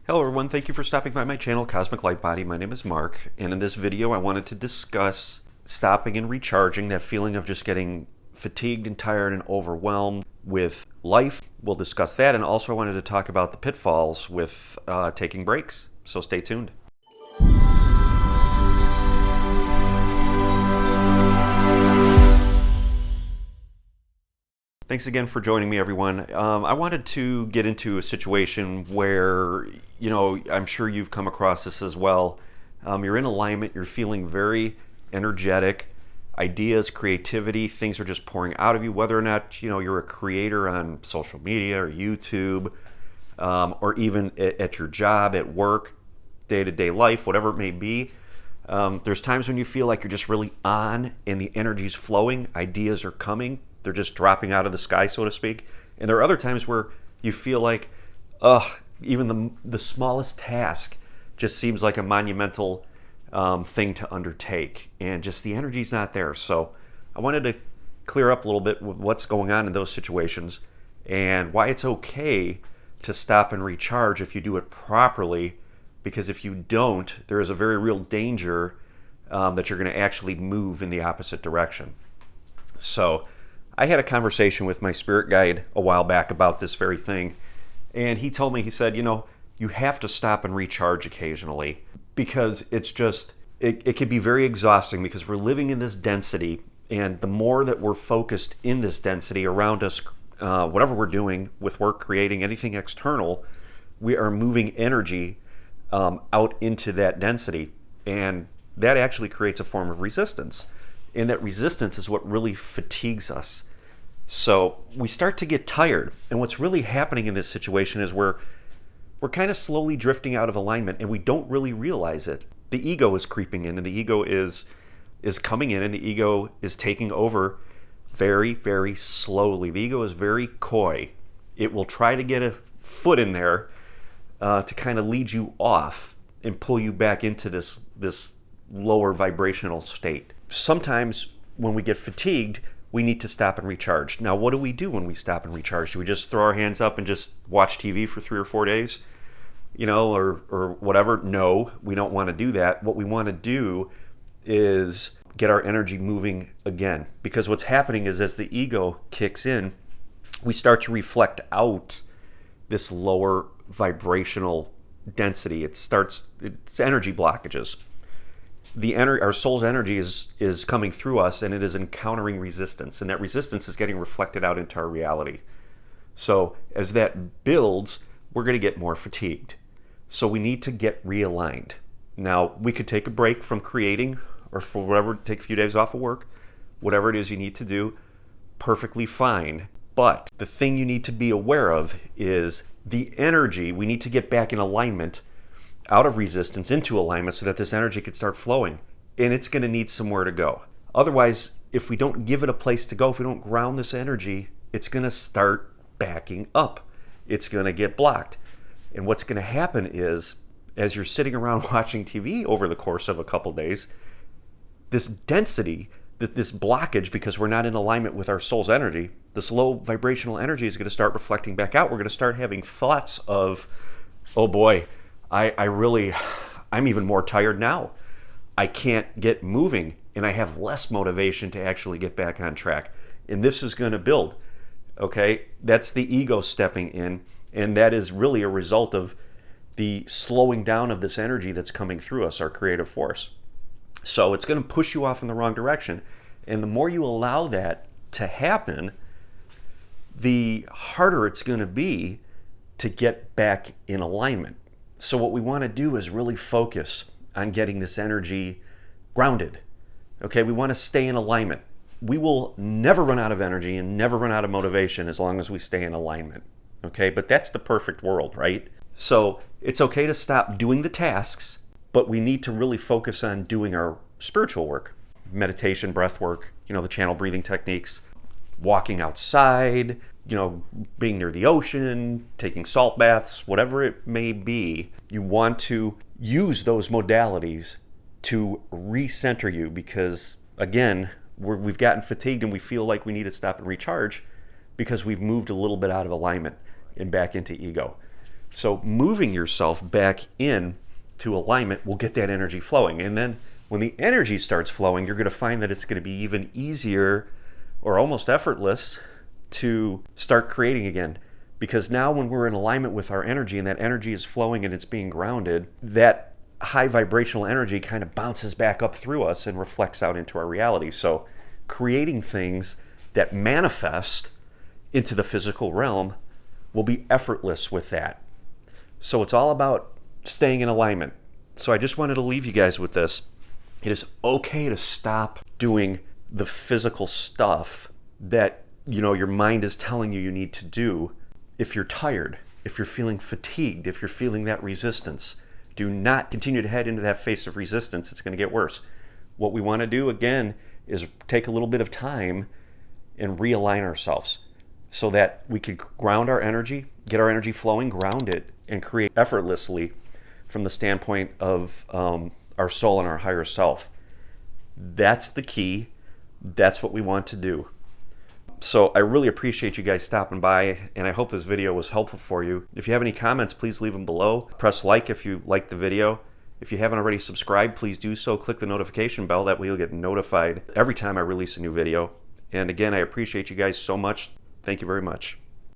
Hello everyone, thank you for stopping by my channel, Cosmic Light Body. My name is Mark, and in this video I wanted to discuss stopping and recharging, that feeling of just getting fatigued and tired and overwhelmed with life. We'll discuss that, and also I wanted to talk about the pitfalls with taking breaks, so stay tuned. Thanks again for joining me, everyone. I wanted to get into a situation where, I'm sure you've come across this as well. You're in alignment, you're feeling very energetic, ideas, creativity, things are just pouring out of you, whether or not, you're a creator on social media or YouTube, or even at your job, at work, day-to-day life, whatever it may be. There's times when you feel like you're just really on and the energy's flowing, ideas are coming, they're just dropping out of the sky, so to speak. And there are other times where you feel like, even the smallest task just seems like a monumental thing to undertake, and just the energy's not there. So I wanted to clear up a little bit with what's going on in those situations and why it's okay to stop and recharge if you do it properly, because if you don't, there is a very real danger that you're going to actually move in the opposite direction. So I had a conversation with my spirit guide a while back about this very thing, and he told me, he said, you have to stop and recharge occasionally, because it can be very exhausting, because we're living in this density, and the more that we're focused in this density around us, whatever we're doing with work, creating anything external, we are moving energy out into that density, and that actually creates a form of resistance. And that resistance is what really fatigues us. So we start to get tired. And what's really happening in this situation is we're kind of slowly drifting out of alignment, and we don't really realize it. The ego is creeping in, and the ego is coming in, and the ego is taking over very, very slowly. The ego is very coy. It will try to get a foot in there to kind of lead you off and pull you back into this lower vibrational state. Sometimes when we get fatigued, we need to stop and recharge. Now, what do we do when we stop and recharge? Do we just throw our hands up and just watch TV for 3 or 4 days? Or whatever? No, we don't want to do that. What we want to do is get our energy moving again. Because what's happening is, as the ego kicks in, we start to reflect out this lower vibrational density. It's energy blockages. Our soul's energy is coming through us, and it is encountering resistance, and that resistance is getting reflected out into our reality. So as that builds, we're going to get more fatigued. So we need to get realigned. Now, we could take a break from creating, or for whatever, take a few days off of work, whatever it is you need to do, perfectly fine. But the thing you need to be aware of is the energy. We need to get back in alignment, out of resistance into alignment, so that this energy could start flowing, and it's going to need somewhere to go. Otherwise, if we don't give it a place to go, if we don't ground this energy, it's going to start backing up. It's going to get blocked. And what's going to happen is, as you're sitting around watching TV over the course of a couple days, this density, this blockage, because we're not in alignment with our soul's energy, this low vibrational energy is going to start reflecting back out. We're going to start having thoughts of, oh boy, I'm even more tired now. I can't get moving, and I have less motivation to actually get back on track. And this is going to build. Okay? That's the ego stepping in, and that is really a result of the slowing down of this energy that's coming through us, our creative force. So it's going to push you off in the wrong direction. And the more you allow that to happen, the harder it's going to be to get back in alignment. So what we want to do is really focus on getting this energy grounded. Okay, we want to stay in alignment. We will never run out of energy and never run out of motivation as long as we stay in alignment. Okay, but that's the perfect world, right? So it's okay to stop doing the tasks, but we need to really focus on doing our spiritual work. Meditation, breath work, the channel breathing techniques, walking outside, being near the ocean, taking salt baths, whatever it may be. You want to use those modalities to recenter you, because again, we've gotten fatigued and we feel like we need to stop and recharge because we've moved a little bit out of alignment and back into ego. So moving yourself back in to alignment will get that energy flowing. And then when the energy starts flowing, you're going to find that it's going to be even easier or almost effortless to start creating again. Because now when we're in alignment with our energy and that energy is flowing and it's being grounded, that high vibrational energy kind of bounces back up through us and reflects out into our reality. So creating things that manifest into the physical realm will be effortless with that. So it's all about staying in alignment. So I just wanted to leave you guys with this. It is okay to stop doing the physical stuff that your mind is telling you need to do. If you're tired, if you're feeling fatigued, if you're feeling that resistance, do not continue to head into that phase of resistance. It's going to get worse. What we want to do again is take a little bit of time and realign ourselves so that we could ground our energy, get our energy flowing, ground it, and create effortlessly from the standpoint of our soul and our higher self. That's the key. That's what we want to do. So I really appreciate you guys stopping by, and I hope this video was helpful for you. If you have any comments, please leave them below. Press like if you liked the video. If you haven't already subscribed, please do so. Click the notification bell. That way you'll get notified every time I release a new video. And again, I appreciate you guys so much. Thank you very much.